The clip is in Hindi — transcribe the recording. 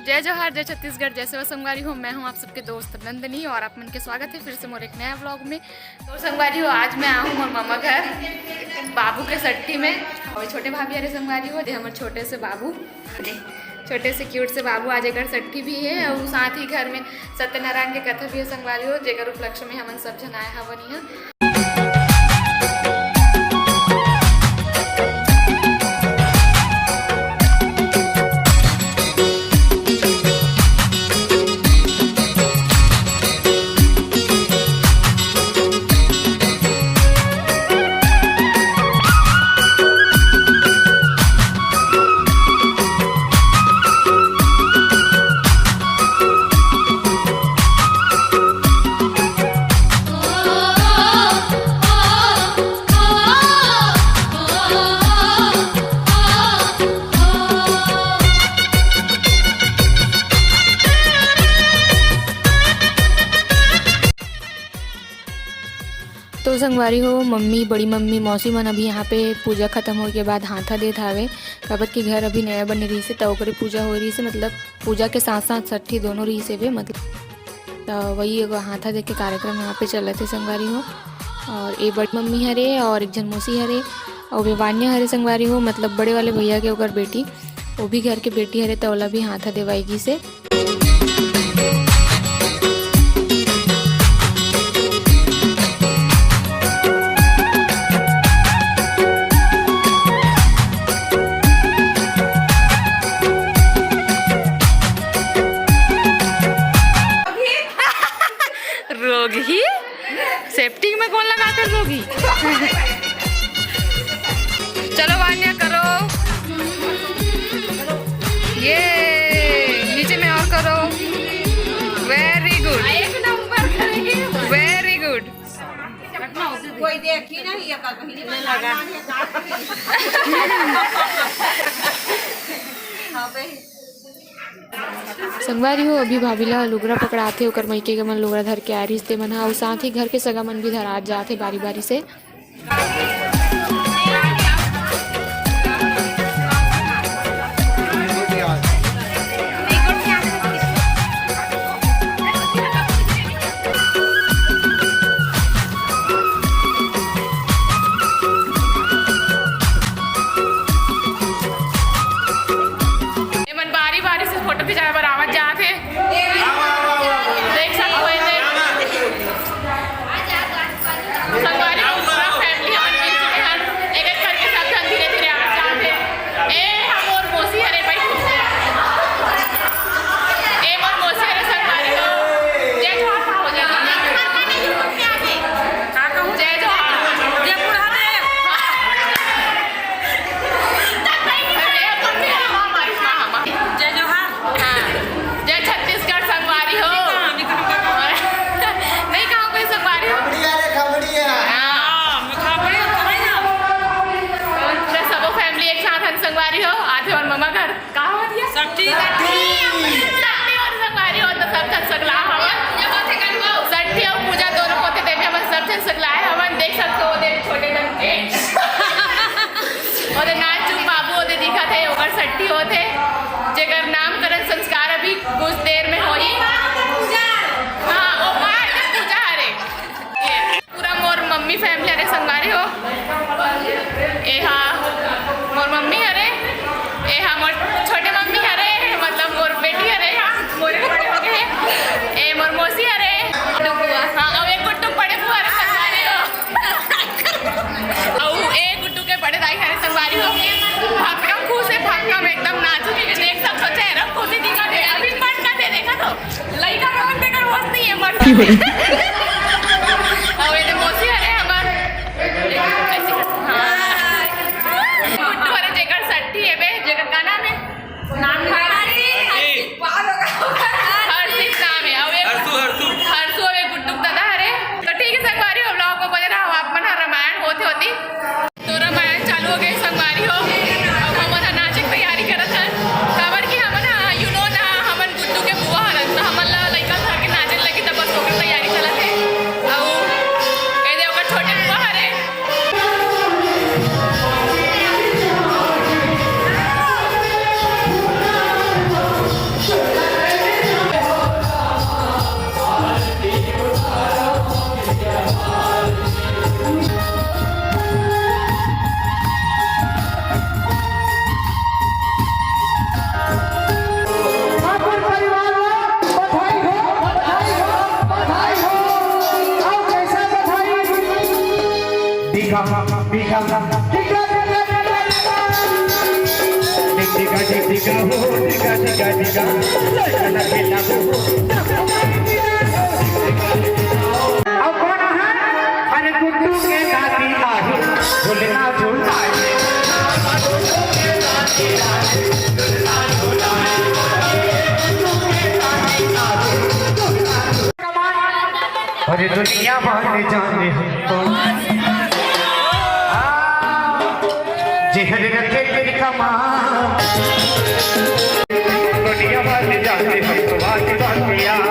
जय जवाहर जय छत्तीसगढ़। जैसे वो संगवारी हो, मैं हूँ आप सबके दोस्त नंदनी और आप मन के स्वागत है फिर से मोर एक नया व्लॉग में। तो संगवारी हो, आज मैं आऊँ मोर मामा घर बाबू के सट्टी में और छोटे भाभी अरे संगवारी हो दे हमारे छोटे से बाबू, छोटे से क्यूट से बाबू आज एक सट्टी भी है और साथ ही घर में सत्यनारायण के कथा भी है संगवारी हो, जेकर उपलक्ष्य में हमन सब जन आए हवन यहाँ। तो संगवारी हो, मम्मी बड़ी मम्मी मौसी मन अभी यहाँ पे पूजा खत्म हो के बाद हाथा देत हावे काबर की घर अभी नया बने रही से तो ओकरे पूजा हो रही से, मतलब पूजा के साथ साथ सट्ठी दोनों रही से वे मतलब तो वही एगो हाथा दे के कार्यक्रम यहाँ पे चलत है संगवारी हो। और ये बड़ी मम्मी हरे और एक जन मौसी हरे और बेवान्या हरे संगवारी हो, मतलब बड़े वाले भैया के ओकर बेटी वो भी घर के बेटी हरे तो ओला भी हाथा देवाएगी से। रोगी सेफ्टी में कौन लगाते रोगी। चलो वान्या करो, ये नीचे में और करो, वेरी गुड वेरी गुड। कोई देखी नहीं ये कहीं नहीं लगा। संगवारी हो, अभी भाभीला लुगरा पकड़ाते ओकर मइके के मन लुगरा धर के आ रही ते मन और साथ ही घर के सगा मन भी धरा जाते बारी बारी से। सट्टी होते जेकर नामकरण संस्कार अभी कुछ देर में होई। हाँ ओ बाहर के पूजा हरे पूरा मोर मम्मी फैमिली हरे संगवारी हो। ए हाँ मोर मम्मी हरे, ए हाँ मोर छोटे मम्मी हरे, मतलब मोर बेटी हरे, हाँ मोरे बड़े हो गए, ए मोर मौसी हरे, हाँ और एक गुट्टू बड़े बुआ हरे संगवारी हो और एक गुट्टू के बड़े दाई हरे संगवारी हो। भक्कम खुश है, भक्कम एकदम नाजुक है, देख सब सोचे है खुशी दिखा दे अभी मन का दे देखा तो लइका रोन देकर होश नहीं है मन और ये मौसी हरे हमार ऐसे हां गुट्टू हरे जेकर सट्टी है बे जेकर का नाम है हर्षित नाम है और हर्षु है गुट्टू दादा हरे। तो ठीक है संगवारी हो, व्लॉग को बने रहा आप मन रामायण होती तो रामायण चालू हो गई संगवारी हो। हमन गुड्डू के बुआ हरन हमन ला लइका घर के नाचे लगी तब बस ओकर तैयारी चला टिका टिका टिका टिका हो टिका टिका टिका लड़का खेला हो अब कौन है अरे गुड्डू के दादी आहे झूलना झूलना अरे दुनिया वाले जाने हमको जेहर रखे तेरी कमाल दुनिया वाले जाने हमको बात बात यार